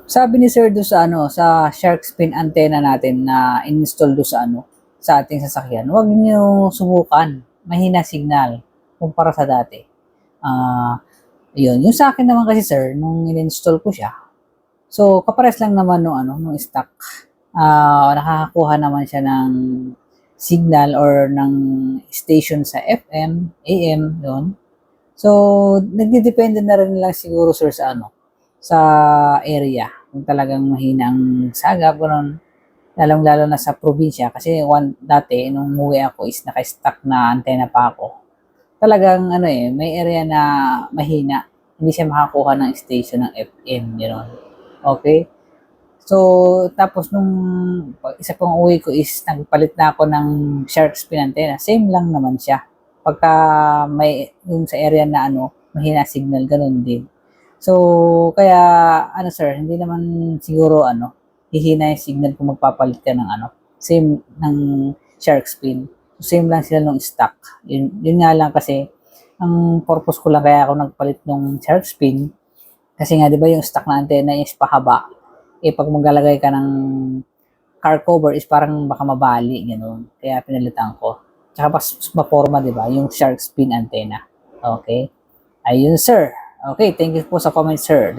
Sabi ni Sir do sa sa shark fin antenna natin na install do sa sa ating sasakyan, huwag niyo subukan. Mahina signal kumpara sa dati. Ah, yun. Yung sa akin naman kasi sir, nung in-install ko siya, so kapares lang naman nung nung stock. Nakakakuha naman siya ng signal or ng station sa FM, AM, yun. So, nagdedepende na rin lang siguro sir sa sa area. Kung talagang mahina ang sagap, gano'n. Lalong-lalo na sa probinsya kasi dati nung umuwi ako is naka-stock na antena pa ako. Talagang may area na mahina. Hindi siya makakuha ng station ng FM, gano'n. Okay? So, tapos nung isa pang uwi ko is nagpalit na ako ng shark fin antenna. Same lang naman siya. Pagka may yung sa area na mahina signal, ganun din. So, kaya sir, hindi naman siguro hihina yung signal kung magpapalit ka ng same ng shark fin. So, same lang sila nung stock. Yun nga lang kasi ang purpose ko lang kaya ako nagpalit ng shark fin kasi nga 'di ba yung stock na antenna is pahaba. Eh pag maglalagay ka ng car cover is parang baka mabali gano'n. Kaya pinalitan ko. Tsaka mas maporma 'di ba yung shark fin antenna. Okay? Ayun sir. Okay, thank you po sa comment sir.